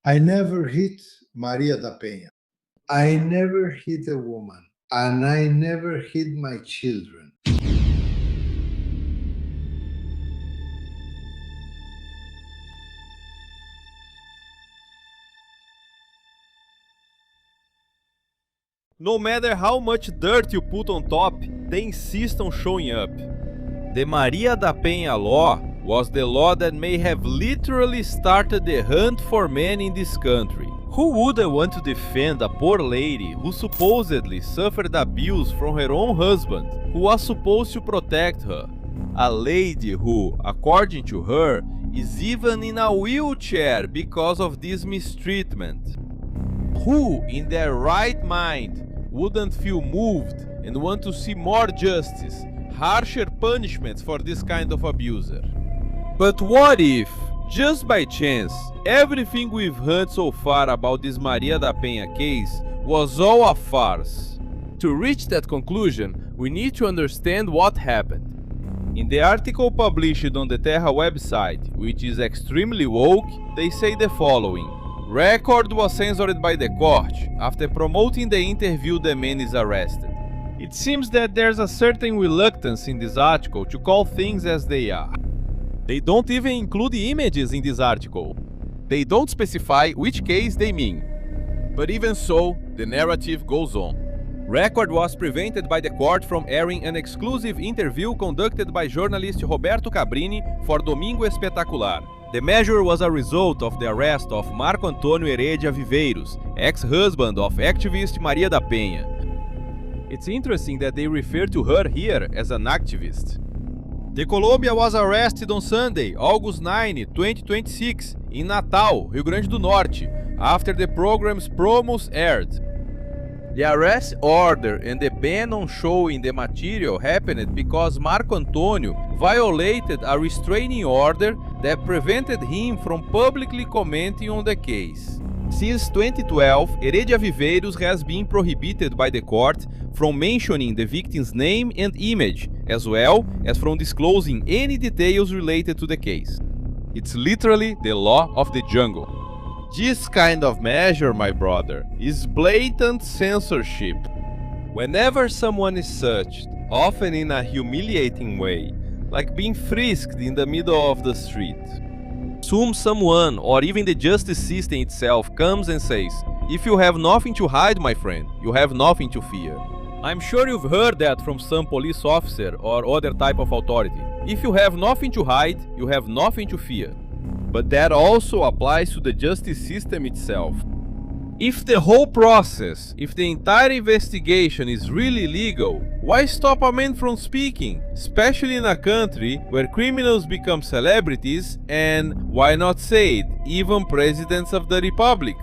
I never hit Maria da Penha. I never hit a woman, and I never hit my children. No matter how much dirt you put on top, they insist on showing up. The Maria da Penha law was the law that may have literally started the hunt for men in this country. Who wouldn't want to defend a poor lady who supposedly suffered abuse from her own husband, who was supposed to protect her? A lady who, according to her, is even in a wheelchair because of this mistreatment. Who, in their right mind, wouldn't feel moved and want to see more justice, harsher punishments for this kind of abuser? But what if, just by chance, everything we've heard so far about this Maria da Penha case was all a farce? To reach that conclusion, we need to understand what happened. In the article published on the Terra website, which is extremely woke, they say the following. Record was censored by the court after promoting the interview the man is arrested. It seems that there's a certain reluctance in this article to call things as they are. They don't even include images in this article. They don't specify which case they mean. But even so, the narrative goes on. Record was prevented by the court from airing an exclusive interview conducted by journalist Roberto Cabrini for Domingo Espetacular. The measure was a result of the arrest of Marco Antônio Heredia Viveiros, ex-husband of activist Maria da Penha. It's interesting that they refer to her here as an activist. The Colômbia was arrested on Sunday, August 9, 2026, in Natal, Rio Grande do Norte, after the program's promos aired. The arrest order and the ban on showing the material happened because Marco Antônio violated a restraining order that prevented him from publicly commenting on the case. Since 2012, Heredia Viveiros has been prohibited by the court from mentioning the victim's name and image, as well as from disclosing any details related to the case. It's literally the law of the jungle. This kind of measure, my brother, is blatant censorship. Whenever someone is searched, often in a humiliating way, like being frisked in the middle of the street, soon someone, or even the justice system itself, comes and says, "If you have nothing to hide, my friend, you have nothing to fear." I'm sure you've heard that from some police officer or other type of authority. If you have nothing to hide, you have nothing to fear. But that also applies to the justice system itself. If the whole process, if the entire investigation is really legal, why stop a man from speaking, especially in a country where criminals become celebrities and, why not say it, even presidents of the republic?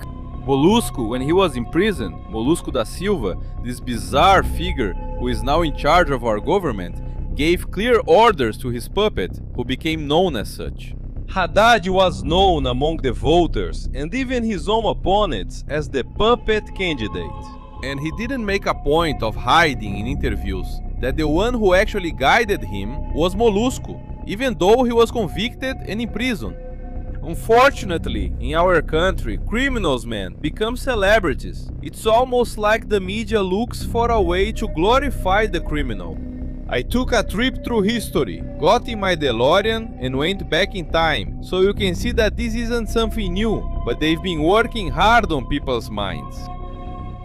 Molusco, when he was in prison, Molusco da Silva, this bizarre figure who is now in charge of our government, gave clear orders to his puppet, who became known as such. Haddad was known among the voters and even his own opponents as the puppet candidate. And he didn't make a point of hiding in interviews that the one who actually guided him was Molusco, even though he was convicted and imprisoned. Unfortunately, in our country, criminals, man, become celebrities. It's almost like the media looks for a way to glorify the criminal. I took a trip through history, got in my DeLorean and went back in time, so you can see that this isn't something new, but they've been working hard on people's minds.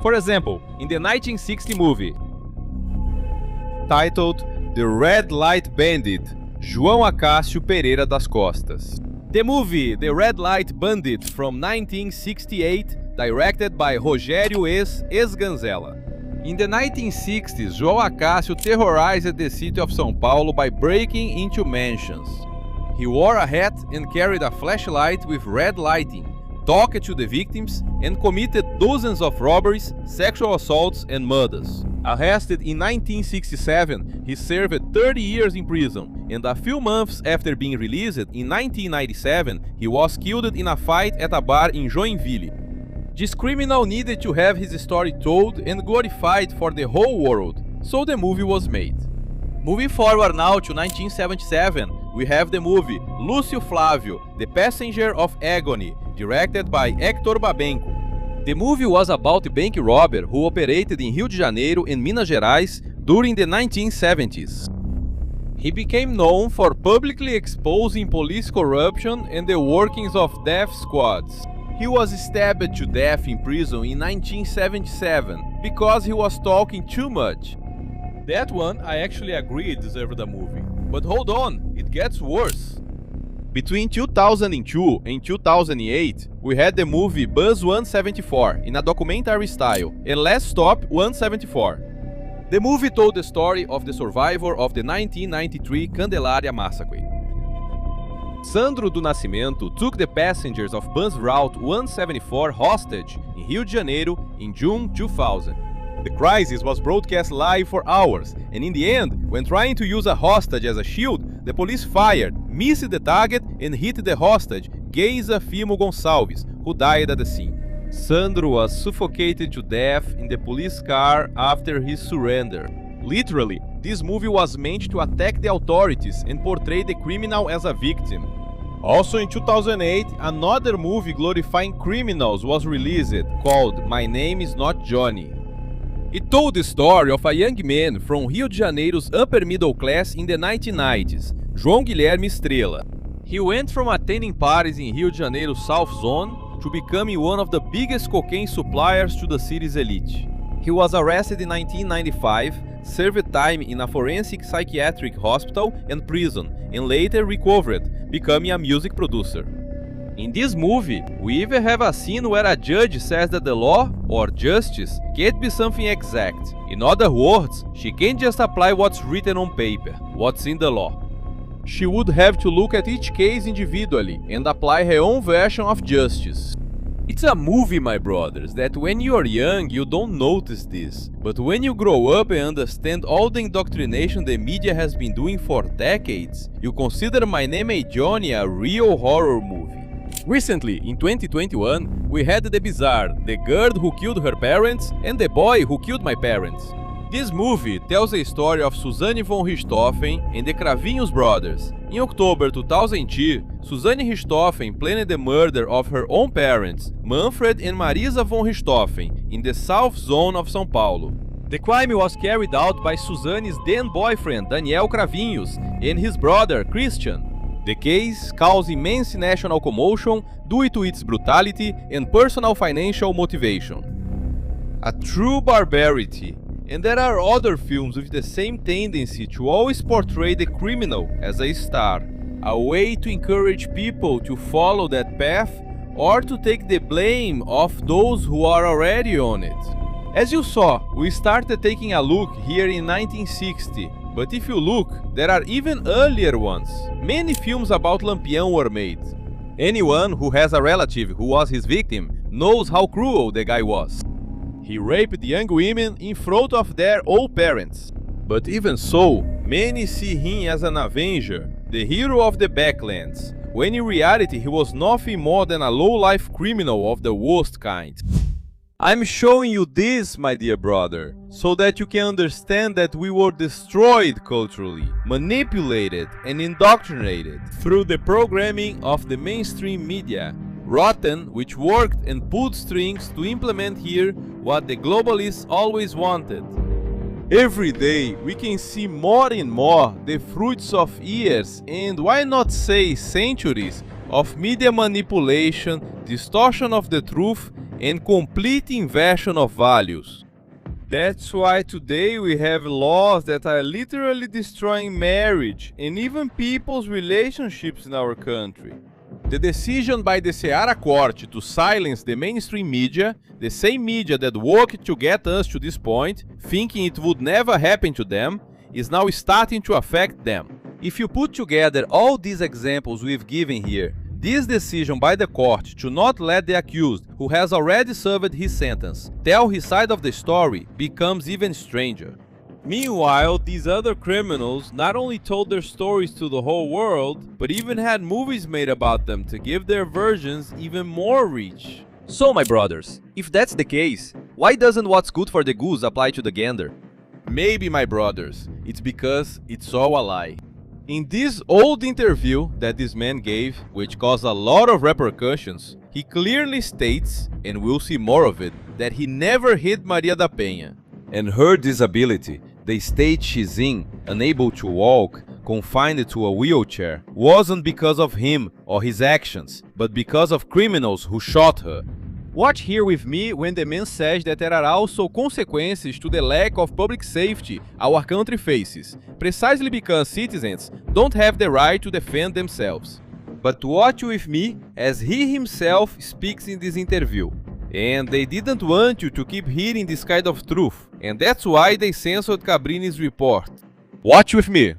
For example, in the 1960 movie, titled The Red Light Bandit, João Acácio Pereira das Costas. The movie The Red Light Bandit from 1968, directed by Rogério Esganzela. In the 1960s, João Acácio terrorized the city of São Paulo by breaking into mansions. He wore a hat and carried a flashlight with red lighting, talked to the victims, and committed dozens of robberies, sexual assaults, and murders. Arrested in 1967, he served 30 years in prison, and a few months after being released in 1997, he was killed in a fight at a bar in Joinville. This criminal needed to have his story told and glorified for the whole world, so the movie was made. Moving forward now to 1977, we have the movie Lúcio Flávio, The Passenger of Agony, directed by Hector Babenco. The movie was about a bank robber who operated in Rio de Janeiro and Minas Gerais during the 1970s. He became known for publicly exposing police corruption and the workings of death squads. He was stabbed to death in prison in 1977 because he was talking too much. That one I actually agree deserved a movie. But hold on, it gets worse. Between 2002 and 2008, we had the movie Bus 174 in a documentary style, and Last Stop 174. The movie told the story of the survivor of the 1993 Candelaria massacre. Sandro do Nascimento took the passengers of bus route 174 hostage in Rio de Janeiro in June 2000. The crisis was broadcast live for hours, and in the end, when trying to use a hostage as a shield, the police fired, missed the target, and hit the hostage, Geisa Firmo Gonçalves, who died at the scene. Sandro was suffocated to death in the police car after his surrender. Literally, this movie was meant to attack the authorities and portray the criminal as a victim. Also in 2008, another movie glorifying criminals was released called My Name Is Not Johnny. It told the story of a young man from Rio de Janeiro's upper middle class in the 1990s, João Guilherme Estrela. He went from attending parties in Rio de Janeiro's South Zone to becoming one of the biggest cocaine suppliers to the city's elite. He was arrested in 1995, served time in a forensic psychiatric hospital and prison, and later recovered, becoming a music producer. In this movie, we even have a scene where a judge says that the law, or justice, can't be something exact. In other words, she can't just apply what's written on paper, what's in the law. She would have to look at each case individually and apply her own version of justice. It's a movie, my brothers, that when you're young you don't notice this, but when you grow up and understand all the indoctrination the media has been doing for decades, you consider My Name Is Johnny a real horror movie. Recently, in 2021, we had The Bizarre, the girl who killed her parents, and the boy who killed my parents. This movie tells the story of Suzanne von Richthofen and the Cravinhos brothers. In October 2002, Suzanne Richthofen planned the murder of her own parents, Manfred and Marisa von Richthofen, in the South Zone of São Paulo. The crime was carried out by Suzanne's then boyfriend, Daniel Cravinhos, and his brother, Christian. The case caused immense national commotion due to its brutality and personal financial motivation. A true barbarity. And there are other films with the same tendency to always portray the criminal as a star, a way to encourage people to follow that path or to take the blame of those who are already on it. As you saw, we started taking a look here in 1960, but if you look, there are even earlier ones. Many films about Lampião were made. Anyone who has a relative who was his victim knows how cruel the guy was. He raped young women in front of their old parents. But even so, many see him as an avenger, the hero of the backlands, when in reality he was nothing more than a low-life criminal of the worst kind. I'm showing you this, my dear brother, so that you can understand that we were destroyed culturally, manipulated and indoctrinated through the programming of the mainstream media, rotten, which worked and pulled strings to implement here what the globalists always wanted. Every day we can see more and more the fruits of years and why not say centuries of media manipulation, distortion of the truth and complete inversion of values. That's why today we have laws that are literally destroying marriage and even people's relationships in our country. The decision by the Seara Court to silence the mainstream media, the same media that worked to get us to this point, thinking it would never happen to them, is now starting to affect them. If you put together all these examples we've given here, this decision by the court to not let the accused, who has already served his sentence, tell his side of the story becomes even stranger. Meanwhile, these other criminals not only told their stories to the whole world, but even had movies made about them to give their versions even more reach. So, my brothers, if that's the case, why doesn't what's good for the goose apply to the gander? Maybe, my brothers, it's because it's all a lie. In this old interview that this man gave, which caused a lot of repercussions, He clearly states, and we'll see more of it, that he never hit Maria da Penha. And her disability, the state she's in, unable to walk, confined to a wheelchair, wasn't because of him or his actions, but because of criminals who shot her. Watch here with me when the man says that there are also consequences to the lack of public safety our country faces, precisely because citizens don't have the right to defend themselves. But watch with me as he himself speaks in this interview. And they didn't want you to keep hearing this kind of truth, and that's why they censored Cabrini's report. Watch with me.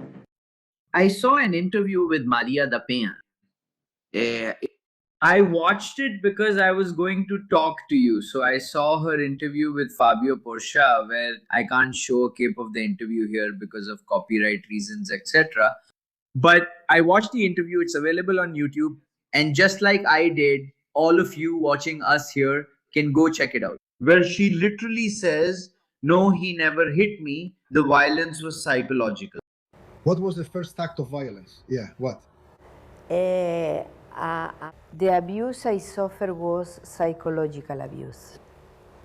I saw an interview with Maria da Penha. I watched it because I was going to talk to you. So I saw her interview with Fabio Porchat, where I can't show a clip of the interview here because of copyright reasons, etc. But I watched the interview, it's available on YouTube. And just like I did, all of you watching us here can go check it out. Where she literally says, "No, he never hit me. The violence was psychological." What was the first act of violence? Yeah, what? The abuse I suffered was psychological abuse,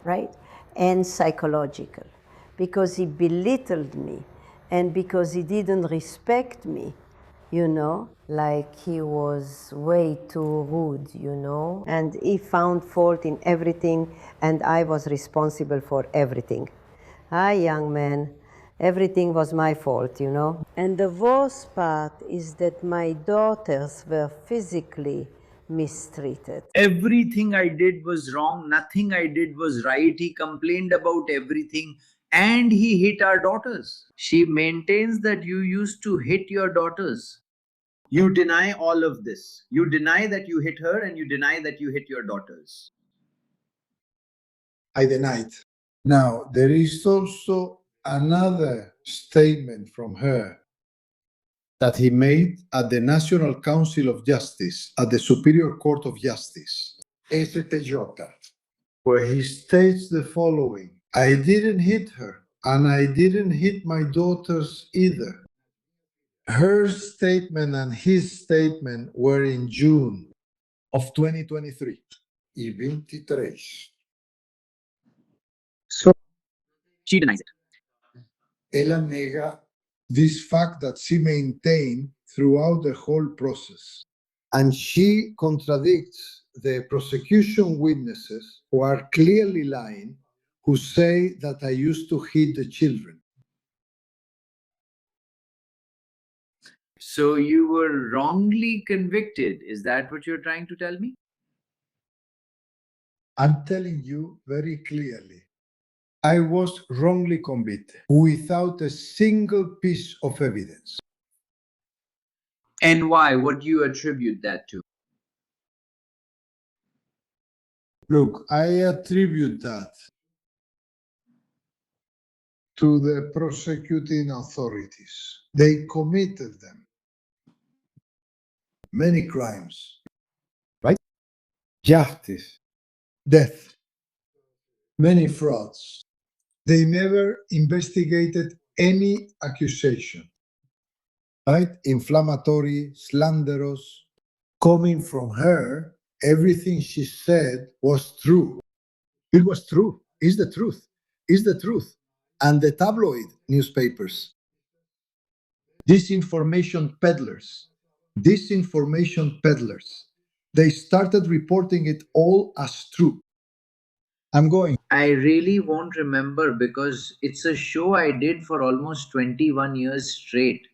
right? And psychological, because he belittled me and because he didn't respect me, you know, like he was way too rude, you know, and he found fault in everything and I was responsible for everything. Hi, young man. Everything was my fault, you know. And the worst part is that my daughters were physically mistreated. Everything I did was wrong. Nothing I did was right. He complained about everything and he hit our daughters. She maintains that you used to hit your daughters. You deny all of this. You deny that you hit her and you deny that you hit your daughters. I deny it. Now, there is also another statement from her that he made at the National Council of Justice, at the Superior Court of Justice, STJ, where he states the following: I didn't hit her, and I didn't hit my daughters either. Her statement and his statement were in June of 2023. Y 23. So she denies it. Ella nega this fact that she maintained throughout the whole process. And she contradicts the prosecution witnesses who are clearly lying, who say that I used to hit the children. So you were wrongly convicted. Is that what you're trying to tell me? I'm telling you very clearly, I was wrongly convicted without a single piece of evidence. And why? What do you attribute that to? Look, I attribute that to the prosecuting authorities. They committed them. Many crimes, right? Justice, death, many frauds. They never investigated any accusation, right? Inflammatory, slanderous. Coming from her, everything she said was true. It was true. It's the truth. It's the truth. And the tabloid newspapers, disinformation peddlers, they started reporting it all as true. I'm going. I really won't remember because it's a show I did for almost 21 years straight.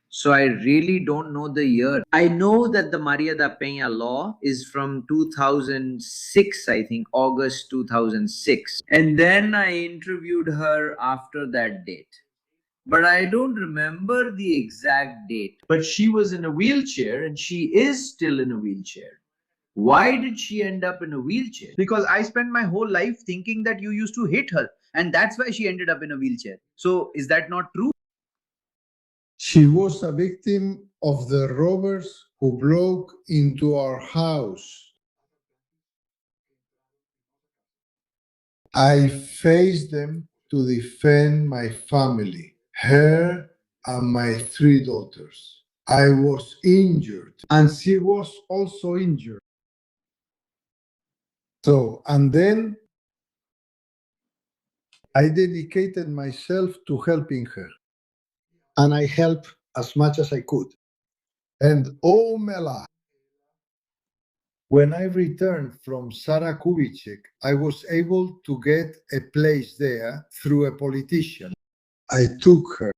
So I really don't know the year. I know that the Maria da Penha law is from 2006, I think, August 2006. And then I interviewed her after that date. But I don't remember the exact date. But she was in a wheelchair and she is still in a wheelchair. Why did she end up in a wheelchair? Because I spent my whole life thinking that you used to hit her, and that's why she ended up in a wheelchair. So, is that not true? She was a victim of the robbers who broke into our house. I faced them to defend my family, her and my 3 daughters. I was injured, and she was also injured. So, and then I dedicated myself to helping her. And I helped as much as I could. And oh, Mela, when I returned from Sarah Kubitschek, I was able to get a place there through a politician. I took her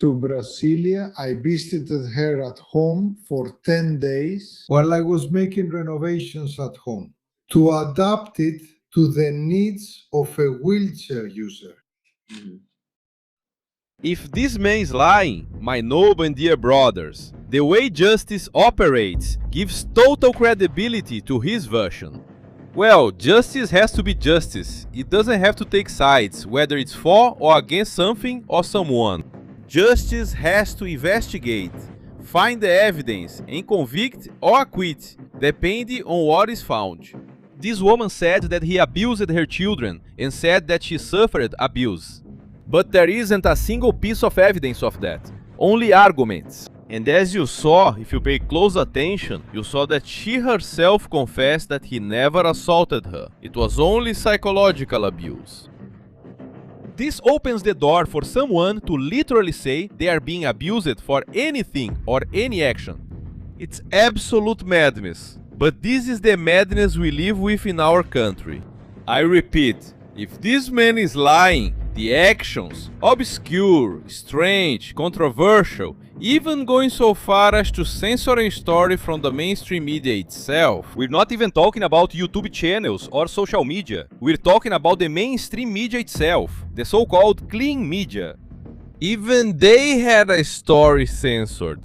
to Brasilia. I visited her at home for 10 days while I was making renovations at home to adapt it to the needs of a wheelchair user. If this man is lying, my noble and dear brothers, the way justice operates gives total credibility to his version. Well, justice has to be justice. It doesn't have to take sides, whether it's for or against something or someone. Justice has to investigate, find the evidence, and convict or acquit, depending on what is found. This woman said that he abused her children and said that she suffered abuse. But there isn't a single piece of evidence of that, only arguments. And as you saw, if you pay close attention, you saw that she herself confessed that he never assaulted her. It was only psychological abuse. This opens the door for someone to literally say they are being abused for anything or any action. It's absolute madness, but this is the madness we live with in our country. I repeat, if this man is lying, the actions, obscure, strange, controversial, even going so far as to censor a story from the mainstream media itself. We're not even talking about YouTube channels or social media. We're talking about the mainstream media itself, the so-called clean media. Even they had a story censored.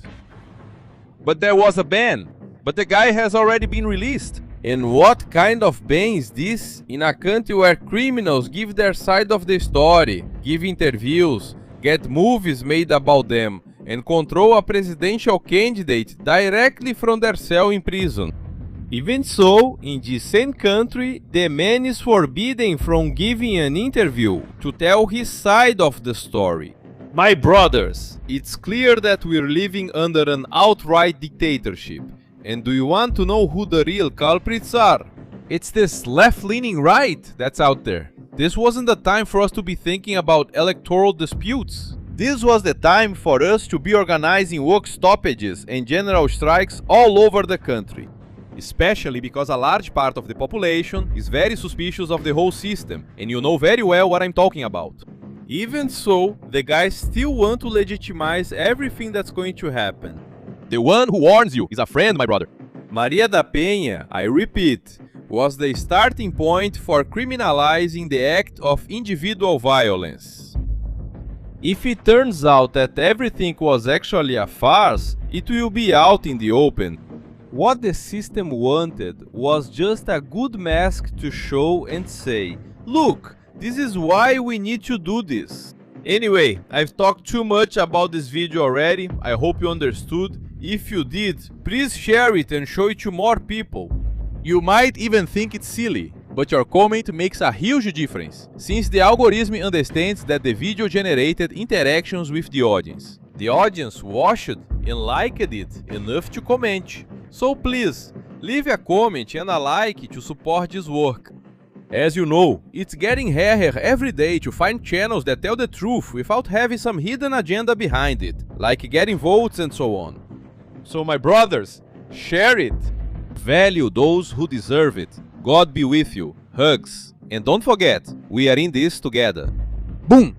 But there was a ban. But the guy has already been released. And what kind of ban is this in a country where criminals give their side of the story, give interviews, get movies made about them, and control a presidential candidate directly from their cell in prison? Even so, in this same country, the man is forbidden from giving an interview to tell his side of the story. My brothers, it's clear that we're living under an outright dictatorship. And do you want to know who the real culprits are? It's this left-leaning right that's out there. This wasn't the time for us to be thinking about electoral disputes. This was the time for us to be organizing work stoppages and general strikes all over the country. Especially because a large part of the population is very suspicious of the whole system, and you know very well what I'm talking about. Even so, the guys still want to legitimize everything that's going to happen. The one who warns you is a friend, my brother. Maria da Penha, I repeat, was the starting point for criminalizing the act of individual violence. If it turns out that everything was actually a farce, it will be out in the open. What the system wanted was just a good mask to show and say, look, this is why we need to do this. Anyway, I've talked too much about this video already. I hope you understood. If you did, please share it and show it to more people. You might even think it's silly, but your comment makes a huge difference, since the algorithm understands that the video generated interactions with the audience. The audience watched and liked it enough to comment. So please, leave a comment and a like to support this work. As you know, it's getting rarer every day to find channels that tell the truth without having some hidden agenda behind it, like getting votes and so on. So my brothers, share it. Value those who deserve it. God be with you. Hugs. And don't forget, we are in this together. Boom!